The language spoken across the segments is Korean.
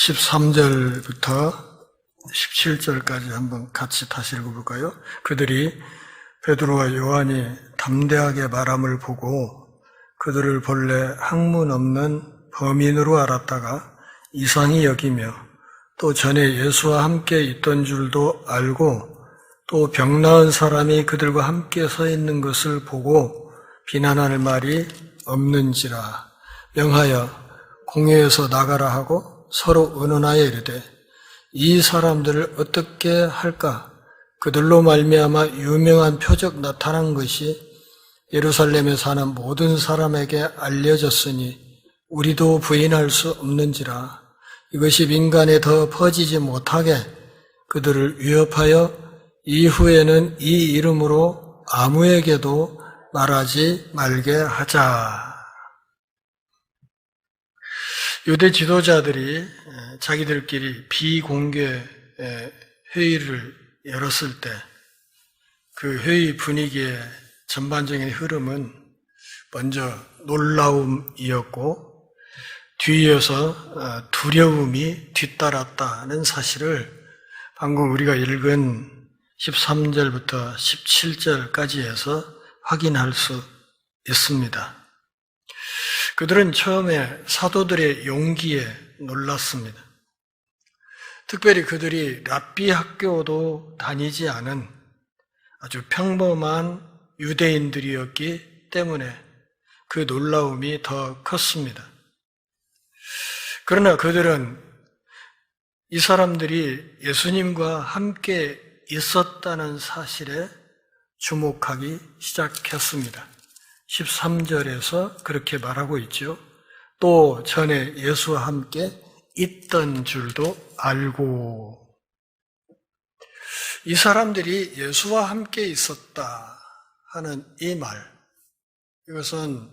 13절부터 17절까지 한번 같이 다시 읽어볼까요? 그들이 베드로와 요한이 담대하게 말함을 보고 그들을 본래 학문 없는 범인으로 알았다가 이상히 여기며 또 전에 예수와 함께 있던 줄도 알고 또 병 나은 사람이 그들과 함께 서 있는 것을 보고 비난할 말이 없는지라 명하여 공회에서 나가라 하고 서로 의논하여 이르되 이 사람들을 어떻게 할까? 그들로 말미암아 유명한 표적 나타난 것이 예루살렘에 사는 모든 사람에게 알려졌으니 우리도 부인할 수 없는지라. 이것이 민간에 더 퍼지지 못하게 그들을 위협하여 이후에는 이 이름으로 아무에게도 말하지 말게 하자. 유대 지도자들이 자기들끼리 비공개 회의를 열었을 때 그 회의 분위기의 전반적인 흐름은 먼저 놀라움이었고 뒤이어서 두려움이 뒤따랐다는 사실을 방금 우리가 읽은 13절부터 17절까지 해서 확인할 수 있습니다. 그들은 처음에 사도들의 용기에 놀랐습니다. 특별히 그들이 랍비 학교도 다니지 않은 아주 평범한 유대인들이었기 때문에 그 놀라움이 더 컸습니다. 그러나 그들은 이 사람들이 예수님과 함께 있었다는 사실에 주목하기 시작했습니다. 13절에서 그렇게 말하고 있죠. 또 전에 예수와 함께 있던 줄도 알고. 이 사람들이 예수와 함께 있었다 하는 이 말, 이것은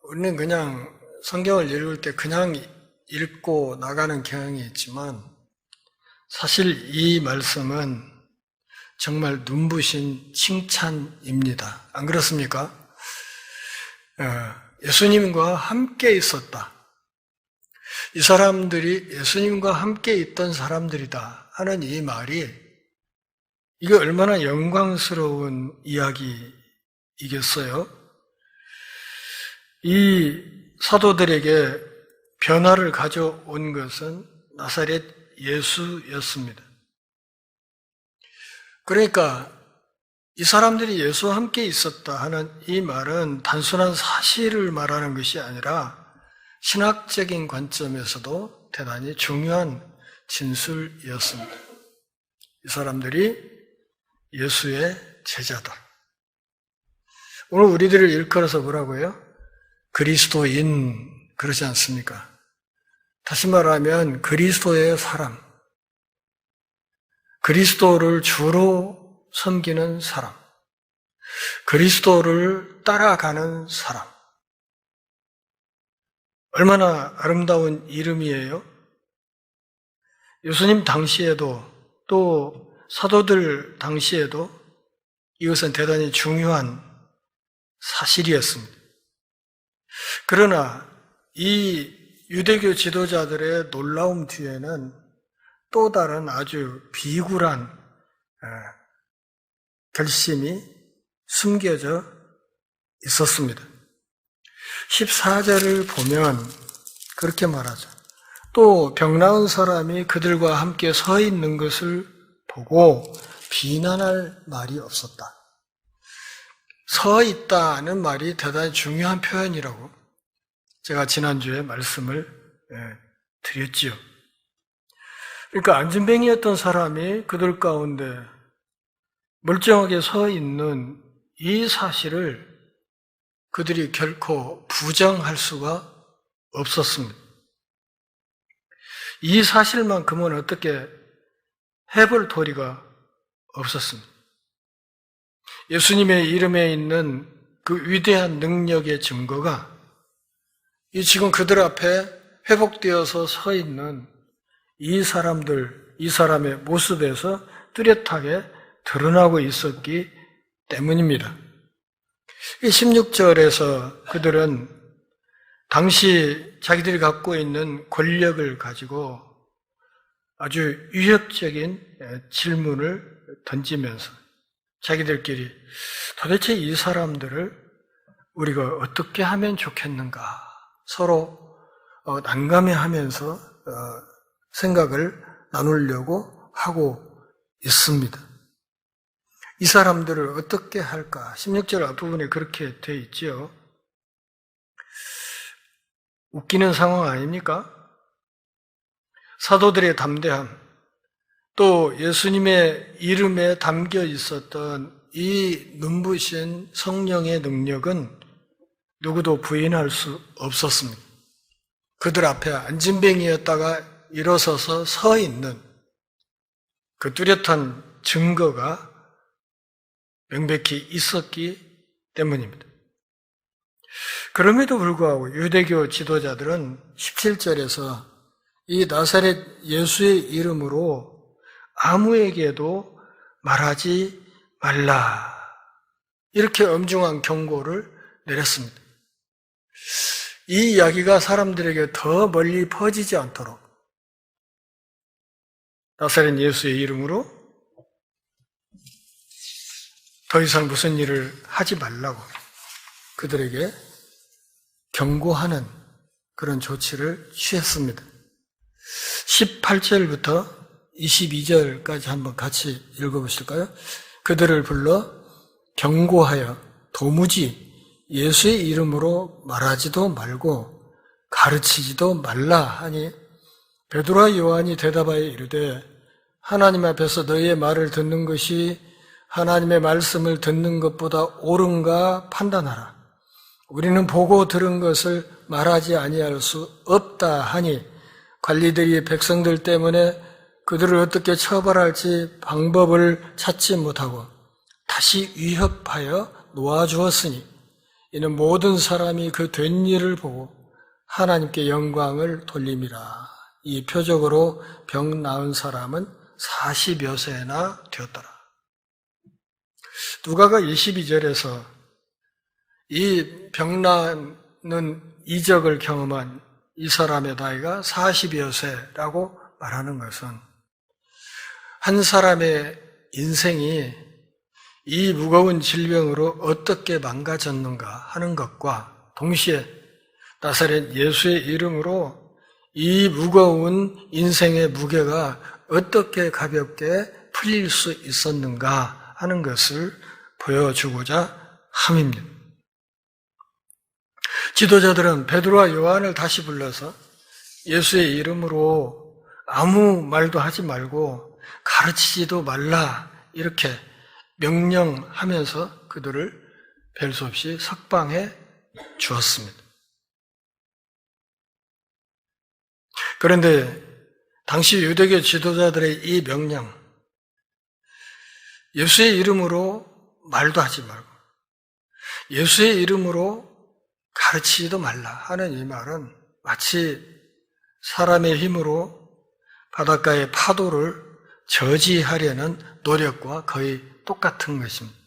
우리는 그냥 성경을 읽을 때 그냥 읽고 나가는 경향이 있지만 사실 이 말씀은 정말 눈부신 칭찬입니다. 안 그렇습니까? 예수님과 함께 있었다. 이 사람들이 예수님과 함께 있던 사람들이다 하는 이 말이 이게 얼마나 영광스러운 이야기이겠어요? 이 사도들에게 변화를 가져온 것은 나사렛 예수였습니다. 그러니까 이 사람들이 예수와 함께 있었다 하는 이 말은 단순한 사실을 말하는 것이 아니라 신학적인 관점에서도 대단히 중요한 진술이었습니다. 이 사람들이 예수의 제자다. 오늘 우리들을 일컬어서 뭐라고요? 그리스도인, 그러지 않습니까? 다시 말하면 그리스도의 사람, 그리스도를 주로 섬기는 사람, 그리스도를 따라가는 사람. 얼마나 아름다운 이름이에요? 예수님 당시에도 또 사도들 당시에도 이것은 대단히 중요한 사실이었습니다. 그러나 이 유대교 지도자들의 놀라움 뒤에는 또 다른 아주 비굴한 결심이 숨겨져 있었습니다. 14절을 보면 그렇게 말하죠. 또 병 나은 사람이 그들과 함께 서 있는 것을 보고 비난할 말이 없었다. 서 있다는 말이 대단히 중요한 표현이라고 제가 지난주에 말씀을 드렸지요. 그러니까 안진뱅이였던 사람이 그들 가운데 멀쩡하게 서 있는 이 사실을 그들이 결코 부정할 수가 없었습니다. 이 사실만큼은 어떻게 해볼 도리가 없었습니다. 예수님의 이름에 있는 그 위대한 능력의 증거가 이 지금 그들 앞에 회복되어서 서 있는 이 사람들, 이 사람의 모습에서 뚜렷하게 드러나고 있었기 때문입니다. 16절에서 그들은 당시 자기들이 갖고 있는 권력을 가지고 아주 위협적인 질문을 던지면서 자기들끼리 도대체 이 사람들을 우리가 어떻게 하면 좋겠는가 서로 난감해하면서 생각을 나누려고 하고 있습니다. 이 사람들을 어떻게 할까? 16절 앞부분에 그렇게 되어 있죠. 웃기는 상황 아닙니까? 사도들의 담대함, 또 예수님의 이름에 담겨 있었던 이 눈부신 성령의 능력은 누구도 부인할 수 없었습니다. 그들 앞에 안진뱅이였다가 일어서서 서 있는 그 뚜렷한 증거가 명백히 있었기 때문입니다. 그럼에도 불구하고 유대교 지도자들은 17절에서 이 나사렛 예수의 이름으로 아무에게도 말하지 말라 이렇게 엄중한 경고를 내렸습니다. 이 이야기가 사람들에게 더 멀리 퍼지지 않도록 나사렛 예수의 이름으로 더 이상 무슨 일을 하지 말라고 그들에게 경고하는 그런 조치를 취했습니다. 18절부터 22절까지 한번 같이 읽어보실까요? 그들을 불러 경고하여 도무지 예수의 이름으로 말하지도 말고 가르치지도 말라 하니 베드로와 요한이 대답하여 이르되 하나님 앞에서 너희의 말을 듣는 것이 하나님의 말씀을 듣는 것보다 옳은가 판단하라. 우리는 보고 들은 것을 말하지 아니할 수 없다 하니 관리들이 백성들 때문에 그들을 어떻게 처벌할지 방법을 찾지 못하고 다시 위협하여 놓아주었으니 이는 모든 사람이 그 된 일을 보고 하나님께 영광을 돌림이라. 이 표적으로 병 나은 사람은 40여 세나 되었더라. 누가가 22절에서 이 병나는 이적을 경험한 이 사람의 나이가 40여 세라고 말하는 것은 한 사람의 인생이 이 무거운 질병으로 어떻게 망가졌는가 하는 것과 동시에 나사렛 예수의 이름으로 이 무거운 인생의 무게가 어떻게 가볍게 풀릴 수 있었는가 하는 것을 보여주고자 함입니다. 지도자들은 베드로와 요한을 다시 불러서 예수의 이름으로 아무 말도 하지 말고 가르치지도 말라 이렇게 명령하면서 그들을 별 수 없이 석방해 주었습니다. 그런데 당시 유대교 지도자들의 이 명령, 예수의 이름으로 말도 하지 말고 예수의 이름으로 가르치지도 말라 하는 이 말은 마치 사람의 힘으로 바닷가의 파도를 저지하려는 노력과 거의 똑같은 것입니다.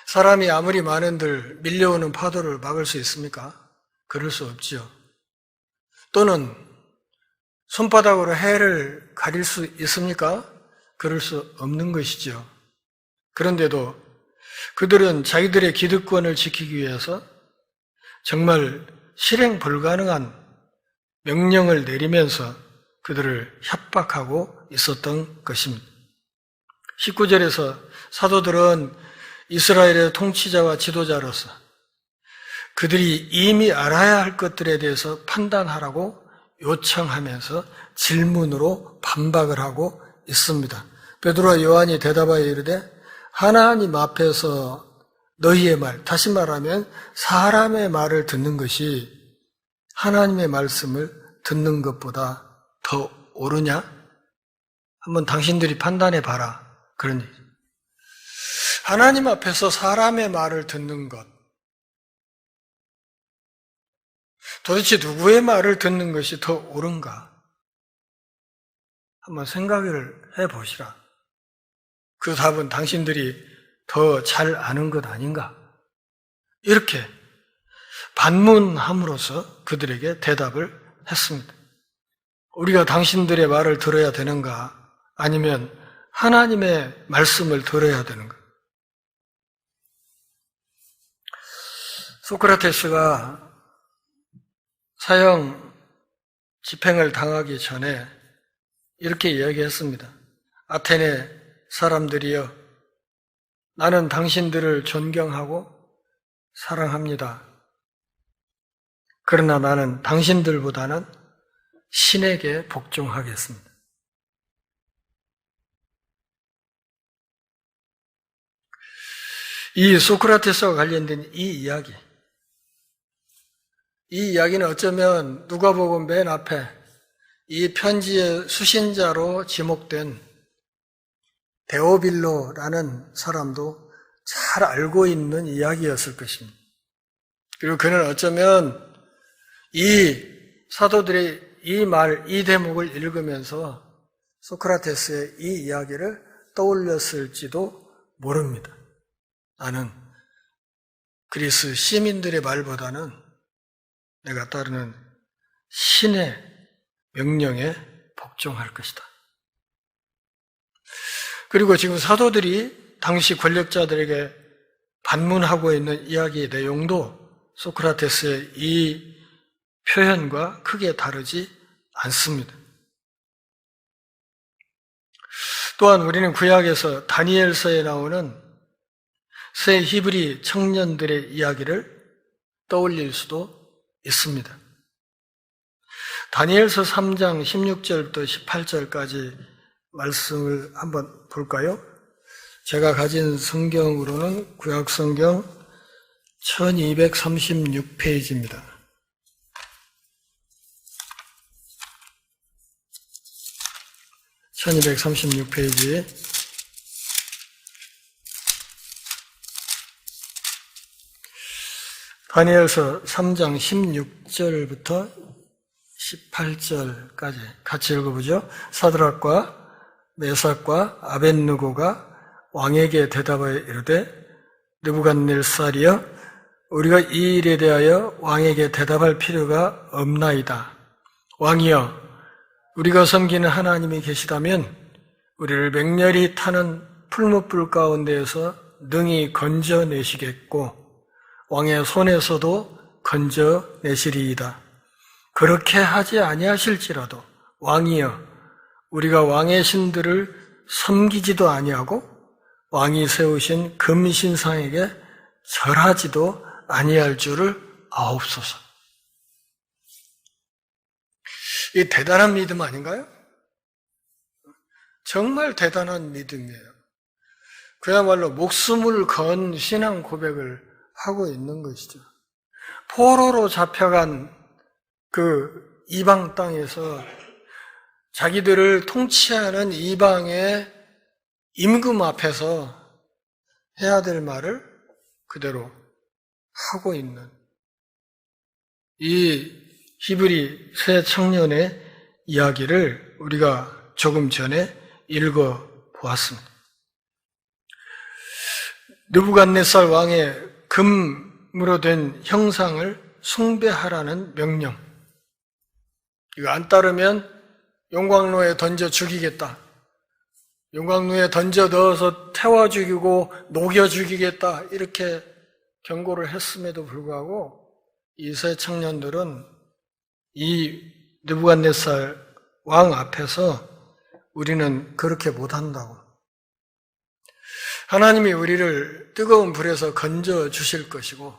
사람이 아무리 많은들 밀려오는 파도를 막을 수 있습니까? 그럴 수 없지요. 또는 손바닥으로 해를 가릴 수 있습니까? 그럴 수 없는 것이죠. 그런데도 그들은 자기들의 기득권을 지키기 위해서 정말 실행 불가능한 명령을 내리면서 그들을 협박하고 있었던 것입니다. 19절에서 사도들은 이스라엘의 통치자와 지도자로서 그들이 이미 알아야 할 것들에 대해서 판단하라고 요청하면서 질문으로 반박을 하고 있습니다. 베드로와 요한이 대답하여 이르되 하나님 앞에서 너희의 말, 다시 말하면 사람의 말을 듣는 것이 하나님의 말씀을 듣는 것보다 더 옳으냐? 한번 당신들이 판단해 봐라. 그런 얘기죠. 하나님 앞에서 사람의 말을 듣는 것, 도대체 누구의 말을 듣는 것이 더 옳은가? 한번 생각을 해보시라. 그 답은 당신들이 더 잘 아는 것 아닌가? 이렇게 반문함으로써 그들에게 대답을 했습니다. 우리가 당신들의 말을 들어야 되는가? 아니면 하나님의 말씀을 들어야 되는가? 소크라테스가 사형 집행을 당하기 전에 이렇게 이야기했습니다. 아테네 사람들이여, 나는 당신들을 존경하고 사랑합니다. 그러나 나는 당신들보다는 신에게 복종하겠습니다. 이 소크라테스와 관련된 이 이야기는 어쩌면 누가복음 맨 앞에 이 편지의 수신자로 지목된 데오빌로라는 사람도 잘 알고 있는 이야기였을 것입니다. 그리고 그는 어쩌면 이 사도들의 이 대목을 읽으면서 소크라테스의 이 이야기를 떠올렸을지도 모릅니다. 나는 그리스 시민들의 말보다는 내가 따르는 신의 명령에 복종할 것이다. 그리고 지금 사도들이 당시 권력자들에게 반문하고 있는 이야기의 내용도 소크라테스의 이 표현과 크게 다르지 않습니다. 또한 우리는 구약에서 다니엘서에 나오는 새 히브리 청년들의 이야기를 떠올릴 수도 있습니다. 다니엘서 3장 16절부터 18절까지 말씀을 한번 볼까요? 제가 가진 성경으로는 구약 성경 1236페이지입니다. 1236페이지. 다니엘서 3장 16절부터 18절까지 같이 읽어보죠. 사드락과 메삭과 아벳느고가 왕에게 대답하여 이르되, 느부갓네살이여, 우리가 이 일에 대하여 왕에게 대답할 필요가 없나이다. 왕이여, 우리가 섬기는 하나님이 계시다면 우리를 맹렬히 타는 풀무불 가운데에서 능히 건져내시겠고 왕의 손에서도 건져내시리이다. 그렇게 하지 아니하실지라도 왕이여, 우리가 왕의 신들을 섬기지도 아니하고 왕이 세우신 금신상에게 절하지도 아니할 줄을 아옵소서. 이 대단한 믿음 아닌가요? 정말 대단한 믿음이에요. 그야말로 목숨을 건 신앙 고백을 하고 있는 것이죠. 포로로 잡혀간 그 이방 땅에서 자기들을 통치하는 이방의 임금 앞에서 해야 될 말을 그대로 하고 있는 이 히브리 새 청년의 이야기를 우리가 조금 전에 읽어보았습니다. 느부갓네살 왕의 금으로 된 형상을 숭배하라는 명령. 이거 안 따르면 용광로에 던져 죽이겠다. 용광로에 던져 넣어서 태워 죽이고 녹여 죽이겠다. 이렇게 경고를 했음에도 불구하고 이 새 청년들은 이 느부갓네살 왕 앞에서 우리는 그렇게 못한다고. 하나님이 우리를 뜨거운 불에서 건져 주실 것이고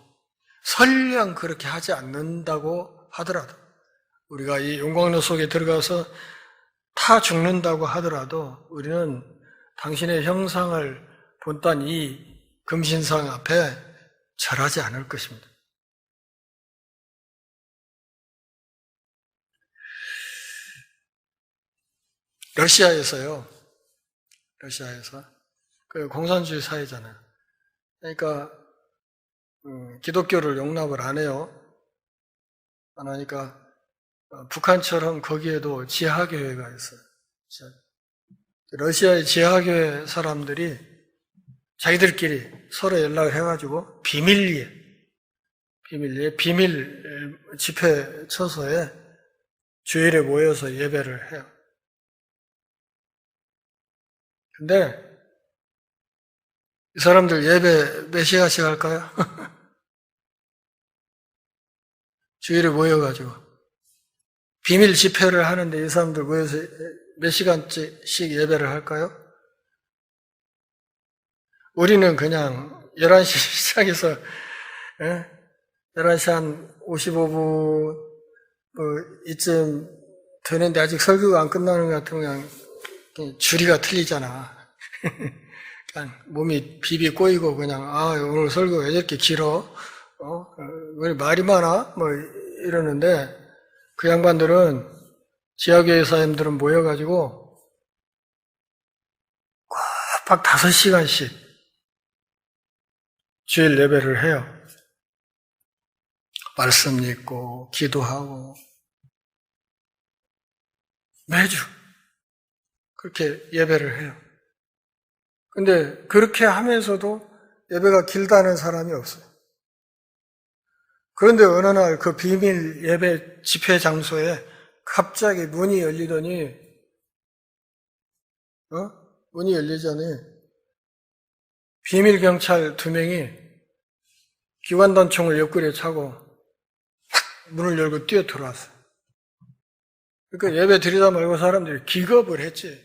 설령 그렇게 하지 않는다고 하더라도, 우리가 이 용광로 속에 들어가서 타 죽는다고 하더라도 우리는 당신의 형상을 본딴 이 금신상 앞에 절하지 않을 것입니다. 러시아에서 그 공산주의 사회잖아요. 그러니까 기독교를 용납을 안 해요. 안 하니까 북한처럼 거기에도 지하교회가 있어요. 러시아의 지하교회 사람들이 자기들끼리 서로 연락을 해가지고 비밀리에 비밀 집회 처소에 주일에 모여서 예배를 해요. 근데 이 사람들 예배 몇 시간씩 할까요? 주일에 모여가지고 비밀 집회를 하는데 이 사람들 모여서 몇 시간씩 예배를 할까요? 우리는 그냥 11시 시작해서 11시 한 55분 이쯤 되는데 아직 설교가 안 끝나는 것 같으면 그냥 주리가 틀리잖아. 그냥 몸이 비비 꼬이고 그냥 오늘 설교가 왜 이렇게 길어? 왜 말이 많아? 뭐 이러는데 그 양반들은 지하교회 사람들은 모여가지고 꽉 5시간씩 주일 예배를 해요. 말씀 읽고 기도하고 매주 그렇게 예배를 해요. 근데 그렇게 하면서도 예배가 길다는 사람이 없어요. 그런데 어느 날 그 비밀 예배 집회 장소에 갑자기 문이 열리더니 문이 열리자니 비밀 경찰 2명이 기관단총을 옆구리에 차고 문을 열고 뛰어 들어왔어요. 그러니까 예배 드리다 말고 사람들이 기겁을 했지.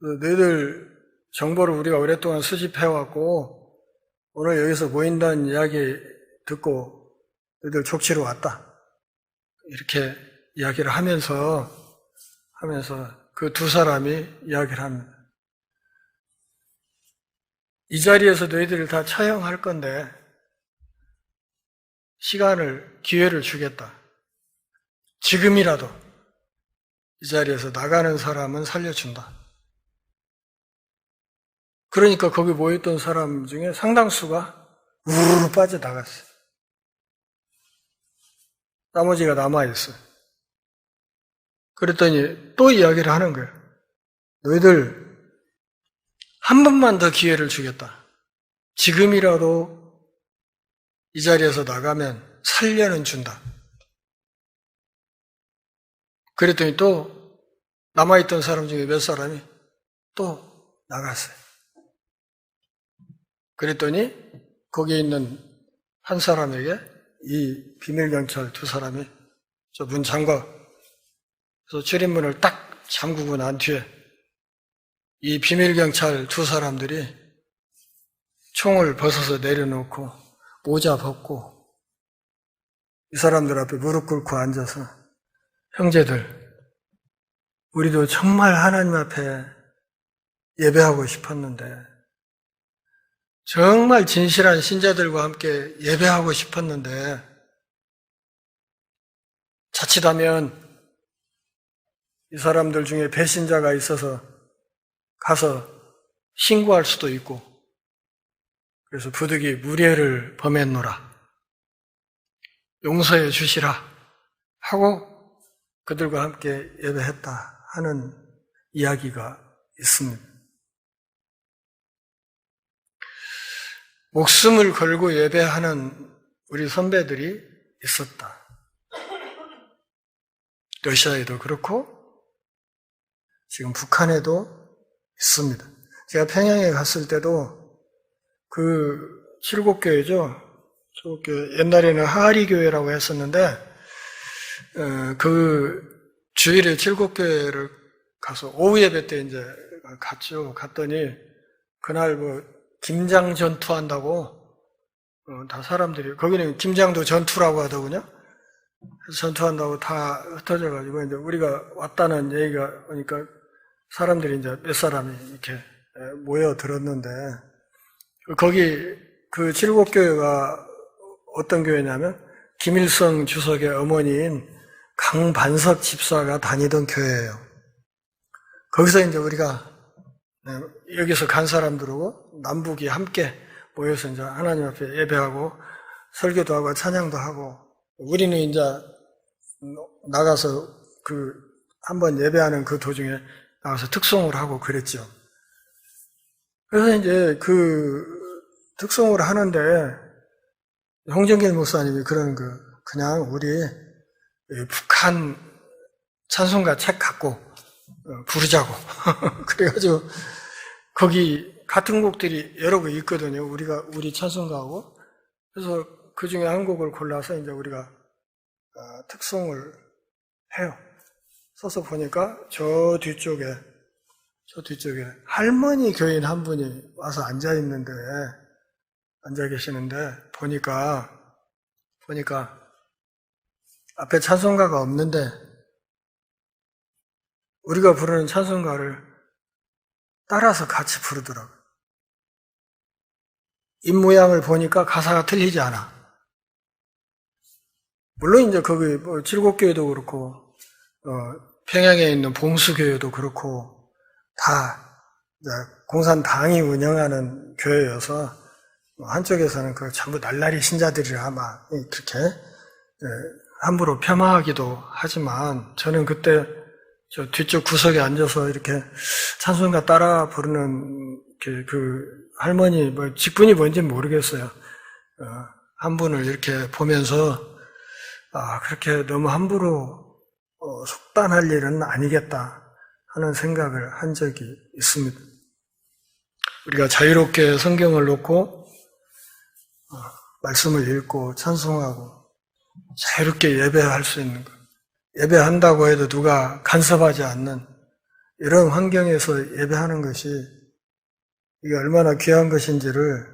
너희들 정보를 우리가 오랫동안 수집해왔고 오늘 여기서 모인다는 이야기 듣고 너희들 족치러 왔다. 이렇게 이야기를 하면서 그 2사람이 이야기를 합니다. 이 자리에서 너희들을 다 처형할 건데 기회를 주겠다. 지금이라도 이 자리에서 나가는 사람은 살려준다. 그러니까 거기 모였던 사람 중에 상당수가 우르르 빠져나갔어요. 나머지가 남아있어요. 그랬더니 또 이야기를 하는 거예요. 너희들 한 번만 더 기회를 주겠다. 지금이라도 이 자리에서 나가면 살려는 준다. 그랬더니 또 남아있던 사람 중에 몇 사람이 또 나갔어요. 그랬더니 거기에 있는 한 사람에게 이 비밀경찰 2사람이 저 문 잠가, 그래서 출입문을 딱 잠그고 난 뒤에 이 비밀경찰 2사람들이 총을 벗어서 내려놓고 모자 벗고 이 사람들 앞에 무릎 꿇고 앉아서 형제들, 우리도 정말 하나님 앞에 예배하고 싶었는데 정말 진실한 신자들과 함께 예배하고 싶었는데 자칫하면 이 사람들 중에 배신자가 있어서 가서 신고할 수도 있고 그래서 부득이 무례를 범했노라. 용서해 주시라 하고 그들과 함께 예배했다 하는 이야기가 있습니다. 목숨을 걸고 예배하는 우리 선배들이 있었다. 러시아에도 그렇고 지금 북한에도 있습니다. 제가 평양에 갔을 때도 그 칠곡교회죠. 칠곡교회, 옛날에는 하하리교회라고 했었는데 그 주일에 칠곡교회를 가서 오후 예배 때 이제 갔죠. 갔더니 그날 뭐 김장 전투한다고 다 사람들이, 거기는 김장도 전투라고 하더군요. 그래서 전투한다고 다 흩어져가지고 이제 우리가 왔다는 얘기가 오니까 사람들이 이제 몇 사람이 이렇게 모여들었는데 거기 그 칠곡교회가 어떤 교회냐면 김일성 주석의 어머니인 강반석 집사가 다니던 교회예요. 거기서 이제 우리가 여기서 간 사람들하고 남북이 함께 모여서 이제 하나님 앞에 예배하고 설교도 하고 찬양도 하고 우리는 이제 나가서 그 한번 예배하는 그 도중에 나가서 특송을 하고 그랬죠. 그래서 이제 그 특송을 하는데 홍정길 목사님이 그냥 우리 북한 찬송가 책 갖고 부르자고. 그래가지고 거기 같은 곡들이 여러 곡 있거든요. 우리 찬송가하고. 그래서 그 중에 한 곡을 골라서 이제 우리가 특송을 해요. 서서 보니까 저 뒤쪽에 할머니 교인 한 분이 와서 앉아 계시는데 보니까 앞에 찬송가가 없는데 우리가 부르는 찬송가를 따라서 같이 부르더라고요. 입모양을 보니까 가사가 틀리지 않아. 물론 이제 거기 칠곡교회도 그렇고 평양에 있는 봉수교회도 그렇고 다 공산당이 운영하는 교회여서 한쪽에서는 그 전부 날라리 신자들이라 아마 그렇게 함부로 폄하하기도 하지만 저는 그때 저 뒤쪽 구석에 앉아서 이렇게 찬송가 따라 부르는 그 할머니 직분이 뭔지는 모르겠어요. 한 분을 이렇게 보면서 그렇게 너무 함부로 속단할 일은 아니겠다 하는 생각을 한 적이 있습니다. 우리가 자유롭게 성경을 놓고 말씀을 읽고 찬송하고 자유롭게 예배할 수 있는 것. 예배한다고 해도 누가 간섭하지 않는 이런 환경에서 예배하는 것이 이게 얼마나 귀한 것인지를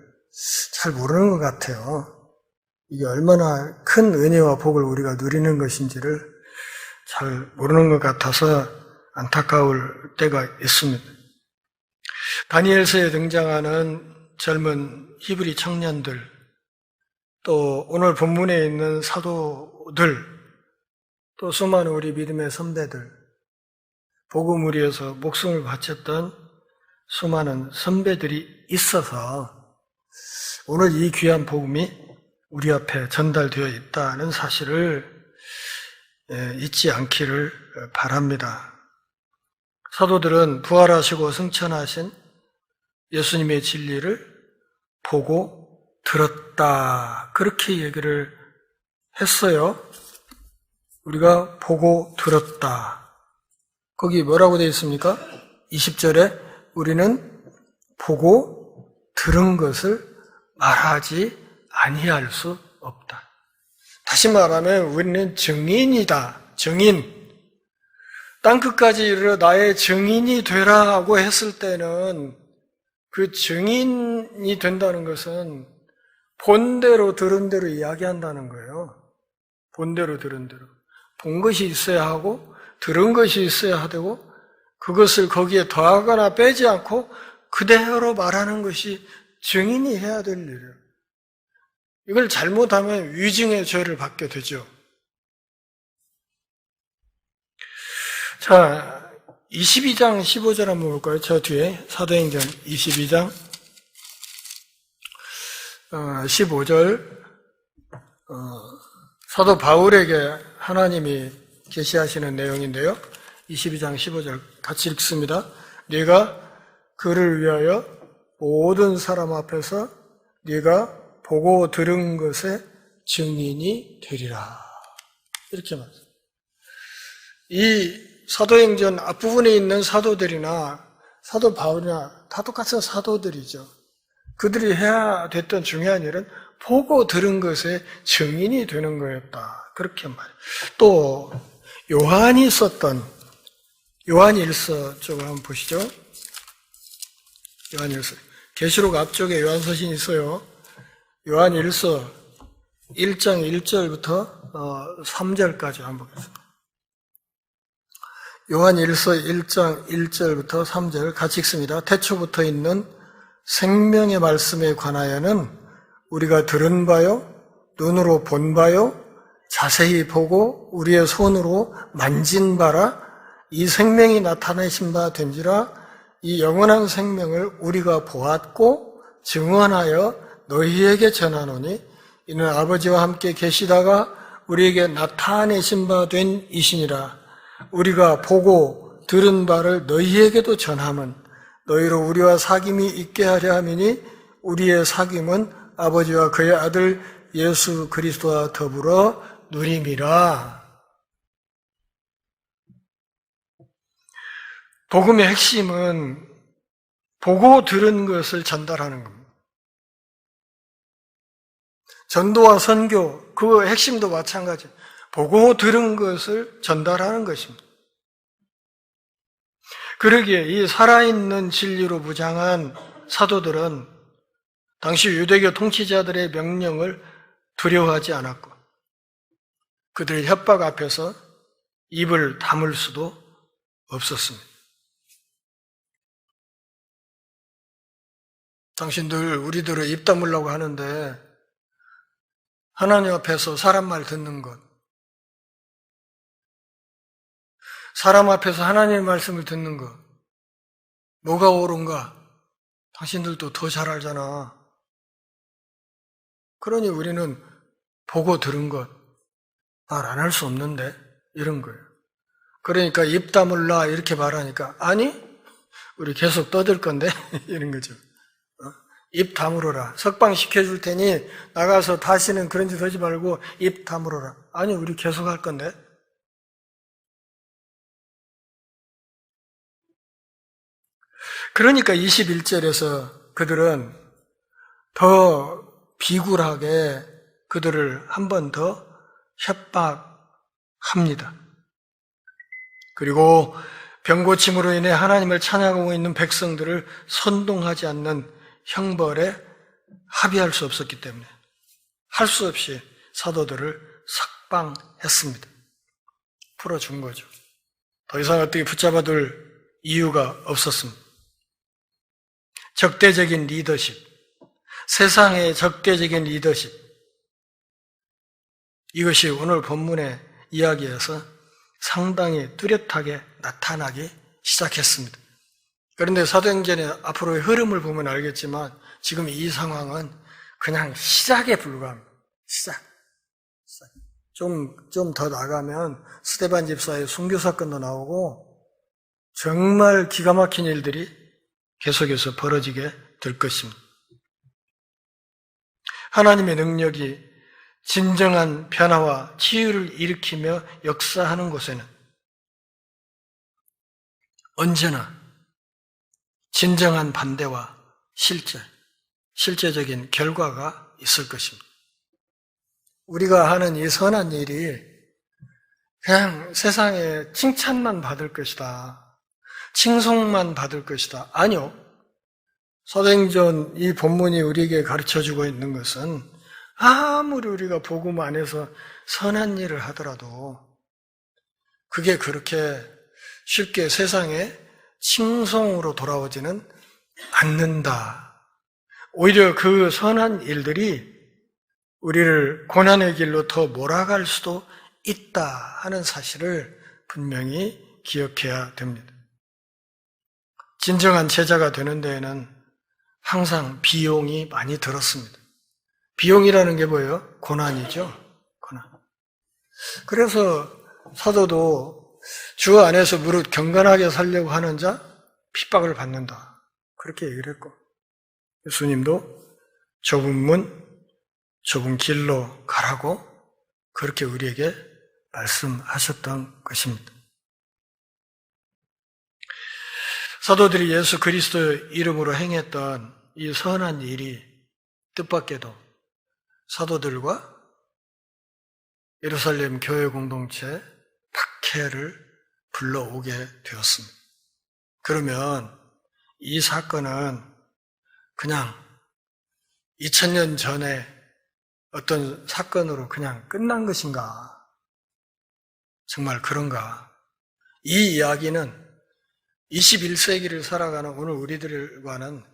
잘 모르는 것 같아요. 이게 얼마나 큰 은혜와 복을 우리가 누리는 것인지를 잘 모르는 것 같아서 안타까울 때가 있습니다. 다니엘서에 등장하는 젊은 히브리 청년들, 또 오늘 본문에 있는 사도들, 또 수많은 우리 믿음의 선배들, 복음을 위해서 목숨을 바쳤던 수많은 선배들이 있어서 오늘 이 귀한 복음이 우리 앞에 전달되어 있다는 사실을 잊지 않기를 바랍니다. 사도들은 부활하시고 승천하신 예수님의 진리를 보고 들었다. 그렇게 얘기를 했어요. 우리가 보고 들었다. 거기 뭐라고 되어 있습니까? 20절에 우리는 보고 들은 것을 말하지 아니할 수 없다. 다시 말하면 우리는 증인이다. 증인. 땅끝까지 이르러 나의 증인이 되라고 했을 때는 그 증인이 된다는 것은 본대로 들은 대로 이야기한다는 거예요. 본대로 들은 대로. 본 것이 있어야 하고 들은 것이 있어야 되고 그것을 거기에 더하거나 빼지 않고 그대로 말하는 것이 증인이 해야 될 일이에요. 이걸 잘못하면 위증의 죄를 받게 되죠. 자, 22장 15절 한번 볼까요? 저 뒤에 사도행전 22장 15절 사도 바울에게 하나님이 계시하시는 내용인데요. 22장 15절 같이 읽습니다. 네가 그를 위하여 모든 사람 앞에서 네가 보고 들은 것의 증인이 되리라. 이렇게 말합니다. 이 사도행전 앞부분에 있는 사도들이나 사도 바울이나 다 똑같은 사도들이죠. 그들이 해야 됐던 중요한 일은 보고 들은 것의 증인이 되는 거였다. 그렇게 말해요. 또 요한이 썼던 요한일서 쪽을 한번 보시죠. 요한일서. 계시록 앞쪽에 요한서신이 있어요. 요한일서 1장 1절부터 3절까지 한번 보겠습니다. 요한일서 1장 1절부터 3절 같이 읽습니다. 태초부터 있는 생명의 말씀에 관하여는 우리가 들은 바요, 눈으로 본 바요, 자세히 보고 우리의 손으로 만진 바라 이 생명이 나타내신 바 된지라 이 영원한 생명을 우리가 보았고 증언하여 너희에게 전하노니 이는 아버지와 함께 계시다가 우리에게 나타내신 바 된 이시니라. 우리가 보고 들은 바를 너희에게도 전함은 너희로 우리와 사귐이 있게 하려 함이니 우리의 사귐은 아버지와 그의 아들 예수 그리스도와 더불어 누림이라. 복음의 핵심은 보고 들은 것을 전달하는 겁니다. 전도와 선교, 그 핵심도 마찬가지. 보고 들은 것을 전달하는 것입니다. 그러기에 이 살아있는 진리로 무장한 사도들은 당시 유대교 통치자들의 명령을 두려워하지 않았고 그들의 협박 앞에서 입을 다물 수도 없었습니다. 당신들 우리들을 입 다물라고 하는데 하나님 앞에서 사람 말 듣는 것, 사람 앞에서 하나님의 말씀을 듣는 것, 뭐가 옳은가? 당신들도 더 잘 알잖아. 그러니 우리는 보고 들은 것, 말 안 할 수 없는데? 이런 거예요. 그러니까 입 다물라 이렇게 말하니까 아니, 우리 계속 떠들 건데? 이런 거죠. 입 다물어라. 석방 시켜줄 테니 나가서 다시는 그런 짓 하지 말고 입 다물어라. 아니, 우리 계속 할 건데? 그러니까 21절에서 그들은 더 비굴하게 그들을 한 번 더 협박합니다. 그리고 병고침으로 인해 하나님을 찬양하고 있는 백성들을 선동하지 않는 형벌에 합의할 수 없었기 때문에 할 수 없이 사도들을 석방했습니다. 풀어준 거죠. 더 이상 어떻게 붙잡아둘 이유가 없었습니다. 적대적인 리더십, 세상의 적대적인 리더십, 이것이 오늘 본문의 이야기에서 상당히 뚜렷하게 나타나기 시작했습니다. 그런데 사도행전의 앞으로의 흐름을 보면 알겠지만 지금 이 상황은 그냥 시작에 불과합니다. 시작. 좀 더 나가면 스데반 집사의 순교 사건도 나오고 정말 기가 막힌 일들이 계속해서 벌어지게 될 것입니다. 하나님의 능력이 진정한 변화와 치유를 일으키며 역사하는 곳에는 언제나 진정한 반대와 실제적인 결과가 있을 것입니다. 우리가 하는 이 선한 일이 그냥 세상에 칭찬만 받을 것이다. 칭송만 받을 것이다. 아니요. 사도행전 이 본문이 우리에게 가르쳐주고 있는 것은 아무리 우리가 복음 안에서 선한 일을 하더라도 그게 그렇게 쉽게 세상에 칭송으로 돌아오지는 않는다. 오히려 그 선한 일들이 우리를 고난의 길로 더 몰아갈 수도 있다 하는 사실을 분명히 기억해야 됩니다. 진정한 제자가 되는 데에는 항상 비용이 많이 들었습니다. 비용이라는 게 뭐예요? 고난이죠. 고난. 그래서 사도도 주 안에서 무릇 경건하게 살려고 하는 자 핍박을 받는다. 그렇게 얘기를 했고 예수님도 좁은 문, 좁은 길로 가라고 그렇게 우리에게 말씀하셨던 것입니다. 사도들이 예수 그리스도의 이름으로 행했던 이 선한 일이 뜻밖에도 사도들과 예루살렘 교회 공동체 박해를 불러오게 되었습니다. 그러면 이 사건은 그냥 2000년 전에 어떤 사건으로 그냥 끝난 것인가? 정말 그런가? 이 이야기는 21세기를 살아가는 오늘 우리들과는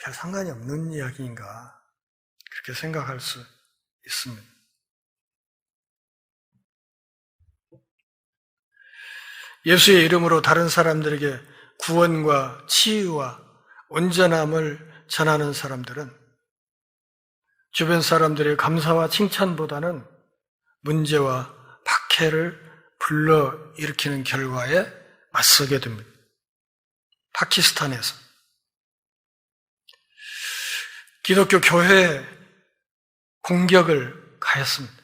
별 상관이 없는 이야기인가? 그렇게 생각할 수 있습니다. 예수의 이름으로 다른 사람들에게 구원과 치유와 온전함을 전하는 사람들은 주변 사람들의 감사와 칭찬보다는 문제와 박해를 불러일으키는 결과에 맞서게 됩니다. 파키스탄에서 기독교 교회 공격을 가했습니다.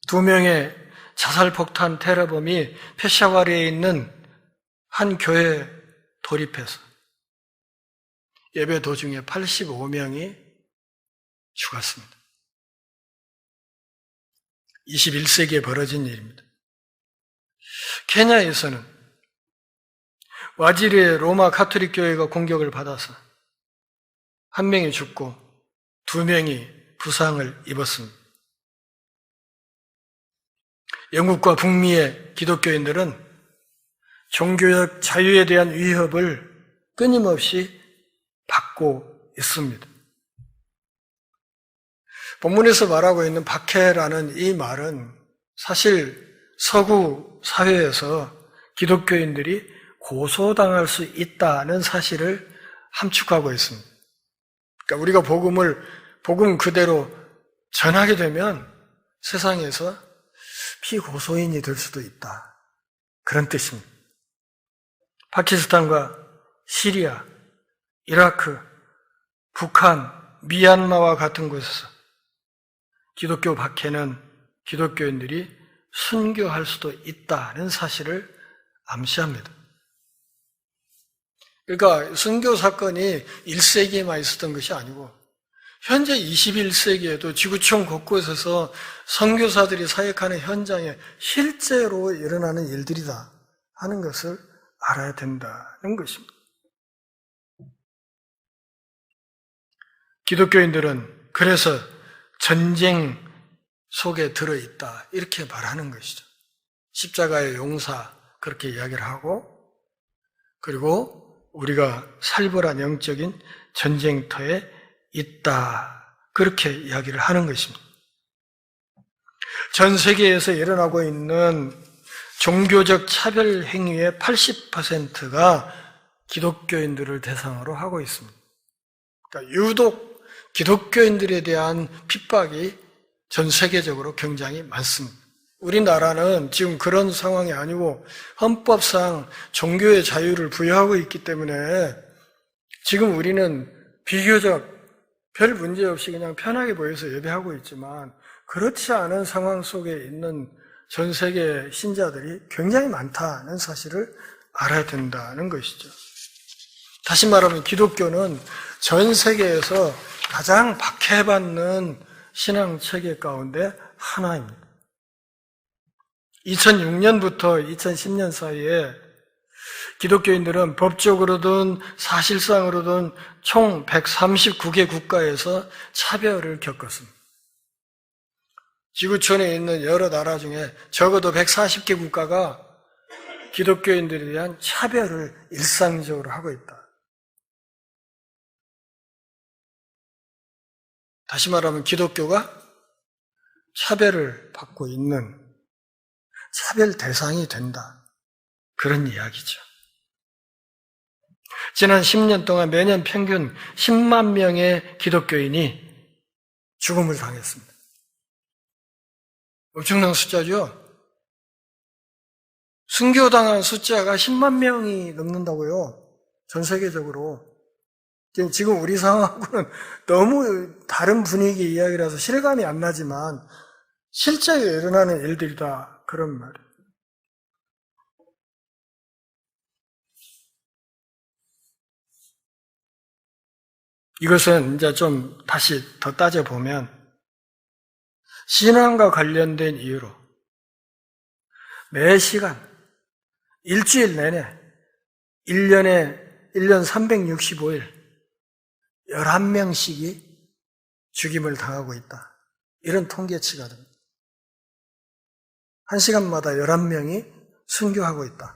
2명의 자살폭탄 테러범이 페샤와르에 있는 한 교회에 돌입해서 예배 도중에 85명이 죽었습니다. 21세기에 벌어진 일입니다. 케냐에서는 와지리의 로마 가톨릭 교회가 공격을 받아서 1명이 죽고 2명이 부상을 입었습니다. 영국과 북미의 기독교인들은 종교적 자유에 대한 위협을 끊임없이 받고 있습니다. 본문에서 말하고 있는 박해라는 이 말은 사실 서구 사회에서 기독교인들이 고소당할 수 있다는 사실을 함축하고 있습니다. 그러니까 우리가 복음 그대로 전하게 되면 세상에서 피고소인이 될 수도 있다. 그런 뜻입니다. 파키스탄과 시리아, 이라크, 북한, 미얀마와 같은 곳에서 기독교 박해는 기독교인들이 순교할 수도 있다는 사실을 암시합니다. 그러니까 순교 사건이 1세기에만 있었던 것이 아니고 현재 21세기에도 지구촌 곳곳에서 선교사들이 사역하는 현장에 실제로 일어나는 일들이다 하는 것을 알아야 된다는 것입니다. 기독교인들은 그래서 전쟁 속에 들어있다 이렇게 말하는 것이죠. 십자가의 용사 그렇게 이야기를 하고 그리고 우리가 살벌한 영적인 전쟁터에 있다 그렇게 이야기를 하는 것입니다. 전 세계에서 일어나고 있는 종교적 차별 행위의 80%가 기독교인들을 대상으로 하고 있습니다. 그러니까 유독 기독교인들에 대한 핍박이 전 세계적으로 굉장히 많습니다. 우리나라는 지금 그런 상황이 아니고 헌법상 종교의 자유를 부여하고 있기 때문에 지금 우리는 비교적 별 문제 없이 그냥 편하게 보여서 예배하고 있지만 그렇지 않은 상황 속에 있는 전 세계 신자들이 굉장히 많다는 사실을 알아야 된다는 것이죠. 다시 말하면 기독교는 전 세계에서 가장 박해받는 신앙 체계 가운데 하나입니다. 2006년부터 2010년 사이에 기독교인들은 법적으로든 사실상으로든 총 139개 국가에서 차별을 겪었습니다. 지구촌에 있는 여러 나라 중에 적어도 140개 국가가 기독교인들에 대한 차별을 일상적으로 하고 있다. 다시 말하면 기독교가 차별을 받고 있는 차별 대상이 된다. 그런 이야기죠. 지난 10년 동안 매년 평균 10만 명의 기독교인이 죽음을 당했습니다. 엄청난 숫자죠? 순교당한 숫자가 10만 명이 넘는다고요. 전 세계적으로. 지금 우리 상황하고는 너무 다른 분위기 이야기라서 실감이 안 나지만 실제로 일어나는 일들이다. 그런 말이에요. 이것은 이제 좀 다시 더 따져보면 신앙과 관련된 이유로 매 시간, 일주일 내내, 1년 365일 11명씩이 죽임을 당하고 있다. 이런 통계치가 됩니다. 한 시간마다 11명이 순교하고 있다.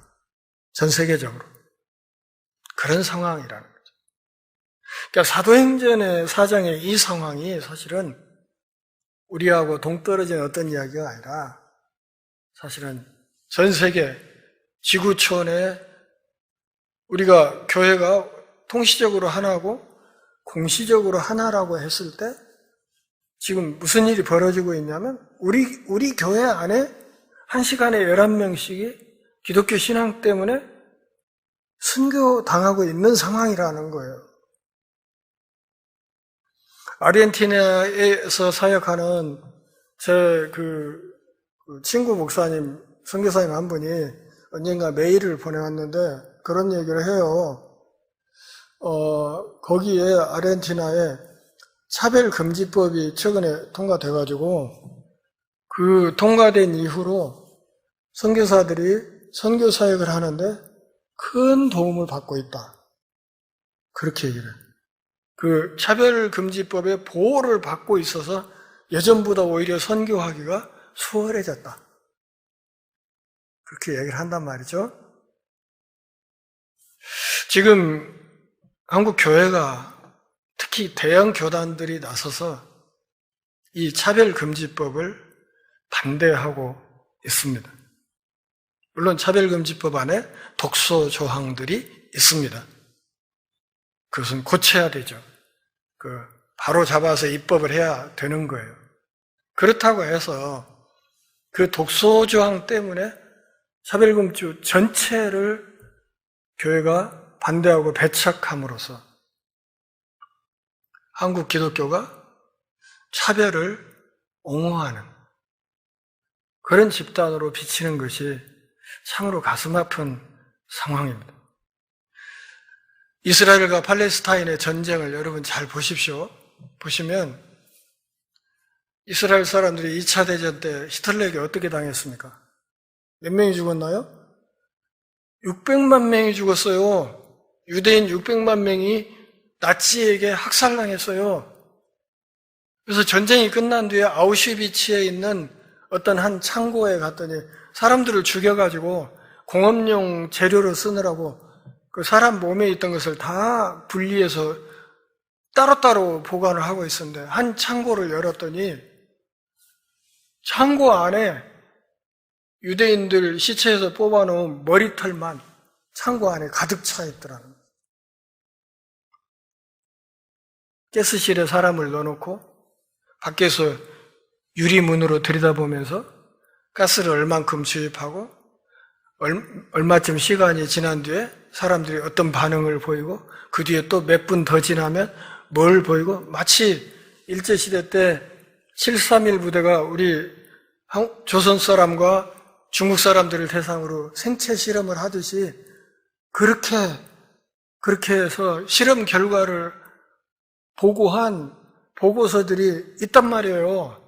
전 세계적으로. 그런 상황이라는 거죠. 그러니까 사도행전의 4장의 이 상황이 사실은 우리하고 동떨어진 어떤 이야기가 아니라 사실은 전 세계 지구촌에 우리가 교회가 통시적으로 하나고 공시적으로 하나라고 했을 때 지금 무슨 일이 벌어지고 있냐면 우리 교회 안에 한 시간에 11명씩이 기독교 신앙 때문에 순교 당하고 있는 상황이라는 거예요. 아르헨티나에서 사역하는 제 친구 목사님, 선교사님 한 분이 언젠가 메일을 보내왔는데 그런 얘기를 해요. 거기에 아르헨티나에 차별금지법이 최근에 통과돼가지고 그 통과된 이후로 선교사들이 선교 사역을 하는데 큰 도움을 받고 있다. 그렇게 얘기를 해요. 그 차별금지법의 보호를 받고 있어서 예전보다 오히려 선교하기가 수월해졌다. 그렇게 얘기를 한단 말이죠. 지금 한국 교회가 특히 대형 교단들이 나서서 이 차별금지법을 반대하고 있습니다. 물론 차별금지법 안에 독소 조항들이 있습니다. 그것은 고쳐야 되죠. 바로 잡아서 입법을 해야 되는 거예요. 그렇다고 해서 그 독소 조항 때문에 차별금지 전체를 교회가 반대하고 배척함으로써 한국 기독교가 차별을 옹호하는 그런 집단으로 비치는 것이 참으로 가슴 아픈 상황입니다. 이스라엘과 팔레스타인의 전쟁을 여러분 잘 보십시오. 보시면 이스라엘 사람들이 2차 대전 때 히틀러에게 어떻게 당했습니까? 몇 명이 죽었나요? 600만 명이 죽었어요. 유대인 600만 명이 나치에게 학살당했어요. 그래서 전쟁이 끝난 뒤에 아우슈비츠에 있는 어떤 한 창고에 갔더니 사람들을 죽여가지고 공업용 재료로 쓰느라고 그 사람 몸에 있던 것을 다 분리해서 따로따로 보관을 하고 있었는데 한 창고를 열었더니 창고 안에 유대인들 시체에서 뽑아놓은 머리털만 창고 안에 가득 차 있더라는 거예요. 가스실에 사람을 넣어놓고 밖에서 유리문으로 들여다보면서 가스를 얼만큼 주입하고 얼마쯤 시간이 지난 뒤에 사람들이 어떤 반응을 보이고 그 뒤에 또 몇 분 더 지나면 뭘 보이고 마치 일제시대 때 731 부대가 우리 조선 사람과 중국 사람들을 대상으로 생체 실험을 하듯이 그렇게 해서 실험 결과를 보고한 보고서들이 있단 말이에요.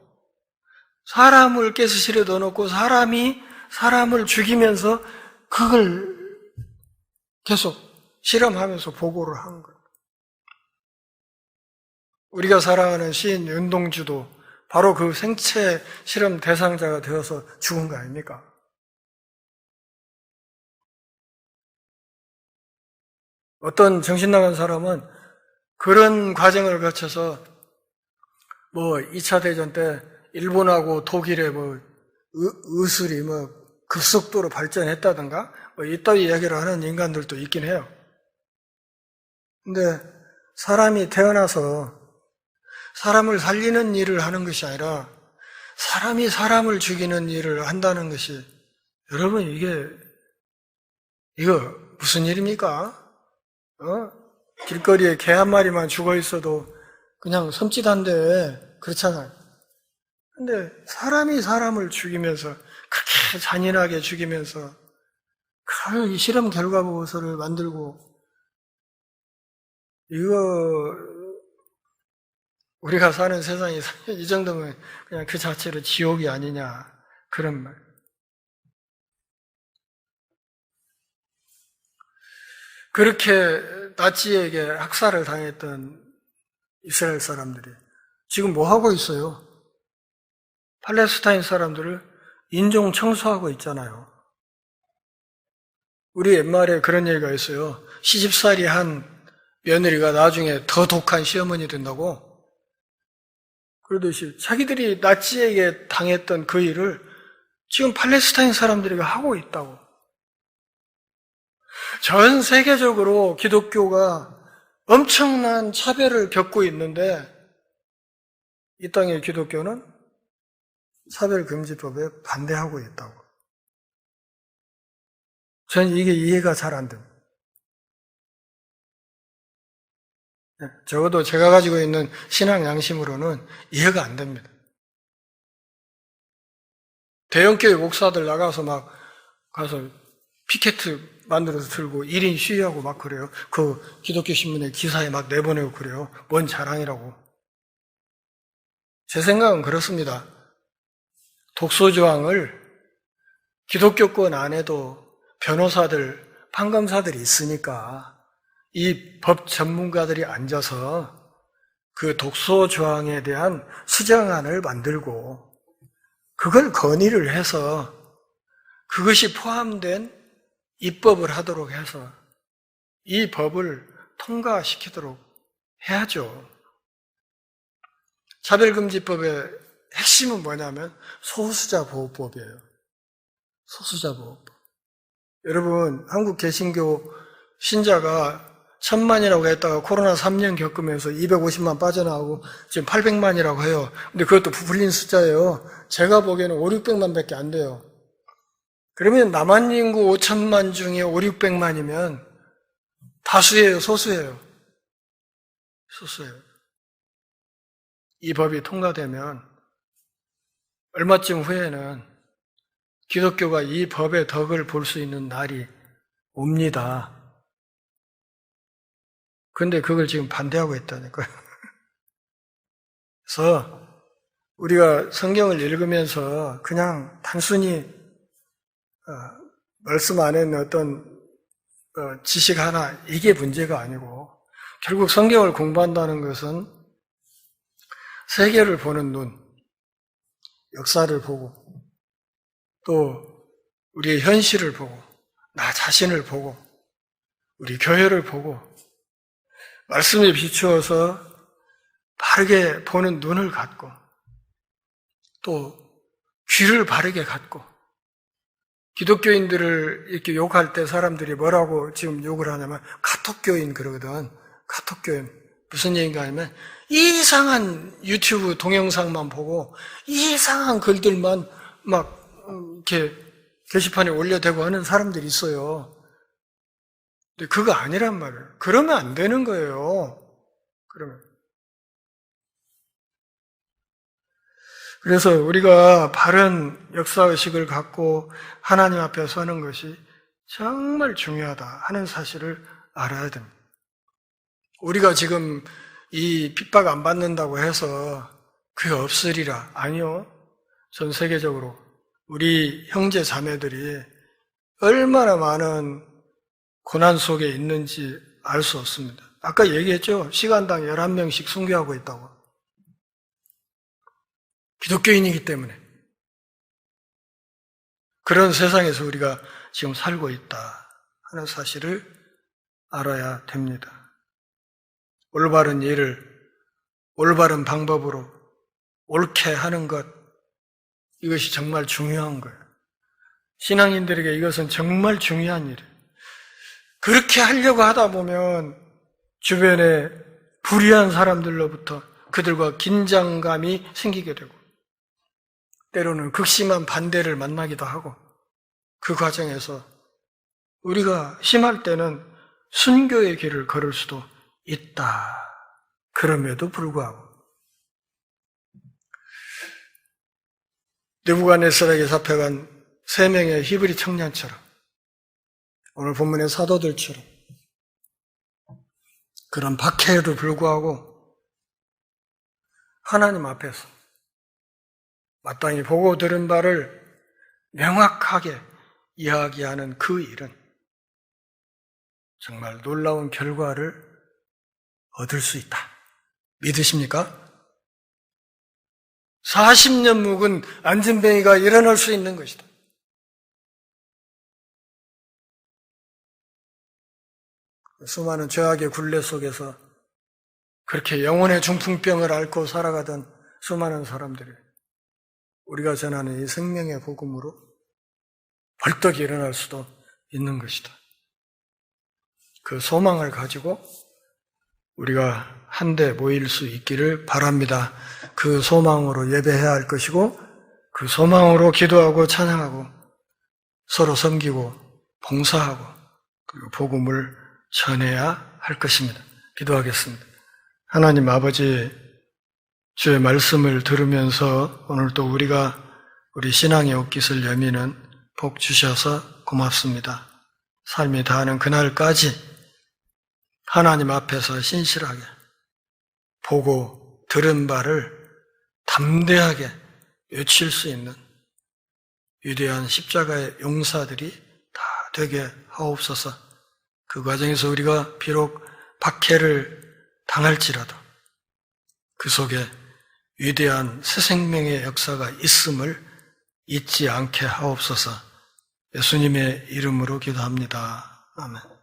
사람을 가스실에 넣어놓고 사람이 사람을 죽이면서 그걸 계속 실험하면서 보고를 한 거예요. 우리가 사랑하는 시인 윤동주도 바로 그 생체 실험 대상자가 되어서 죽은 거 아닙니까? 어떤 정신 나간 사람은 그런 과정을 거쳐서 2차 대전 때 일본하고 독일의 의술이 급속도로 발전했다든가 이따위 이야기를 하는 인간들도 있긴 해요. 근데 사람이 태어나서 사람을 살리는 일을 하는 것이 아니라 사람이 사람을 죽이는 일을 한다는 것이 여러분 이거 무슨 일입니까? 길거리에 개 한 마리만 죽어 있어도 그냥 섬찟한데 그렇잖아요. 근데 사람이 사람을 죽이면서 그렇게 잔인하게 죽이면서 그 실험 결과 보고서를 만들고 이거 우리가 사는 세상이 이 정도면 그냥 그 자체로 지옥이 아니냐 그런 말. 그렇게 나치에게 학살을 당했던 이스라엘 사람들이 지금 뭐 하고 있어요? 팔레스타인 사람들을 인종 청소하고 있잖아요. 우리 옛말에 그런 얘기가 있어요. 시집살이 한 며느리가 나중에 더 독한 시어머니 된다고. 그러듯이 자기들이 나치에게 당했던 그 일을 지금 팔레스타인 사람들이 하고 있다고. 전 세계적으로 기독교가 엄청난 차별을 겪고 있는데 이 땅의 기독교는 차별금지법에 반대하고 있다고. 저는 이게 이해가 잘 안 됩니다. 적어도 제가 가지고 있는 신앙 양심으로는 이해가 안 됩니다. 대형교회 목사들 나가서 막 가서 피켓트 만들어서 들고 1인 시위하고 막 그래요. 그 기독교 신문에 기사에 막 내보내고 그래요. 뭔 자랑이라고. 제 생각은 그렇습니다. 독소조항을 기독교권 안에도 변호사들, 판검사들이 있으니까 이 법 전문가들이 앉아서 그 독소조항에 대한 수정안을 만들고 그걸 건의를 해서 그것이 포함된 입법을 하도록 해서 이 법을 통과시키도록 해야죠. 차별금지법의 핵심은 뭐냐면 소수자보호법이에요. 소수자보호법. 여러분, 한국 개신교 신자가 1000만이라고 했다가 코로나 3년 겪으면서 250만 빠져나오고 지금 800만이라고 해요. 근데 그것도 부풀린 숫자예요. 제가 보기에는 5, 600만 밖에 안 돼요. 그러면 남한 인구 5천만 중에 5, 600만이면 다수예요, 소수예요? 소수예요. 이 법이 통과되면 얼마쯤 후에는 기독교가 이 법의 덕을 볼 수 있는 날이 옵니다. 그런데 그걸 지금 반대하고 있다니까요. 그래서 우리가 성경을 읽으면서 그냥 단순히 말씀 안에 있는 어떤 지식 하나, 이게 문제가 아니고 결국 성경을 공부한다는 것은 세계를 보는 눈, 역사를 보고 또 우리의 현실을 보고 나 자신을 보고 우리 교회를 보고 말씀에 비추어서 바르게 보는 눈을 갖고 또 귀를 바르게 갖고 기독교인들을 이렇게 욕할 때 사람들이 뭐라고 지금 욕을 하냐면 카톡교인 그러거든. 카톡교인. 무슨 얘기인가 하면 이상한 유튜브 동영상만 보고 이상한 글들만 막 이렇게 게시판에 올려대고 하는 사람들이 있어요. 근데 그거 아니란 말이에요. 그러면 안 되는 거예요. 그러면. 그래서 우리가 바른 역사의식을 갖고 하나님 앞에 서는 것이 정말 중요하다 하는 사실을 알아야 됩니다. 우리가 지금 이 핍박 안 받는다고 해서 그게 없으리라. 아니요. 전 세계적으로 우리 형제 자매들이 얼마나 많은 고난 속에 있는지 알 수 없습니다. 아까 얘기했죠? 시간당 11명씩 순교하고 있다고. 기독교인이기 때문에. 그런 세상에서 우리가 지금 살고 있다 하는 사실을 알아야 됩니다. 올바른 일을 올바른 방법으로 옳게 하는 것, 이것이 정말 중요한 거예요. 신앙인들에게 이것은 정말 중요한 일이에요. 그렇게 하려고 하다 보면 주변에 불의한 사람들로부터 그들과 긴장감이 생기게 되고 때로는 극심한 반대를 만나기도 하고 그 과정에서 우리가 심할 때는 순교의 길을 걸을 수도 있다. 그럼에도 불구하고 느부갓네살에게 잡혀간 3명의 히브리 청년처럼 오늘 본문의 사도들처럼 그런 박해에도 불구하고 하나님 앞에서 마땅히 보고 들은 바를 명확하게 이야기하는 그 일은 정말 놀라운 결과를 얻을 수 있다. 믿으십니까? 40년 묵은 안진뱅이가 일어날 수 있는 것이다. 수많은 죄악의 굴레 속에서 그렇게 영혼의 중풍병을 앓고 살아가던 수많은 사람들이 우리가 전하는 이 생명의 복음으로 벌떡 일어날 수도 있는 것이다. 그 소망을 가지고 우리가 한데 모일 수 있기를 바랍니다. 그 소망으로 예배해야 할 것이고 그 소망으로 기도하고 찬양하고 서로 섬기고 봉사하고 그리고 복음을 전해야 할 것입니다. 기도하겠습니다. 하나님 아버지, 주의 말씀을 들으면서 오늘 또 우리가 우리 신앙의 옷깃을 여미는 복 주셔서 고맙습니다. 삶이 다하는 그날까지 하나님 앞에서 신실하게 보고 들은 바를 담대하게 외칠 수 있는 위대한 십자가의 용사들이 다 되게 하옵소서. 그 과정에서 우리가 비록 박해를 당할지라도 그 속에 위대한 새 생명의 역사가 있음을 잊지 않게 하옵소서. 예수님의 이름으로 기도합니다. 아멘.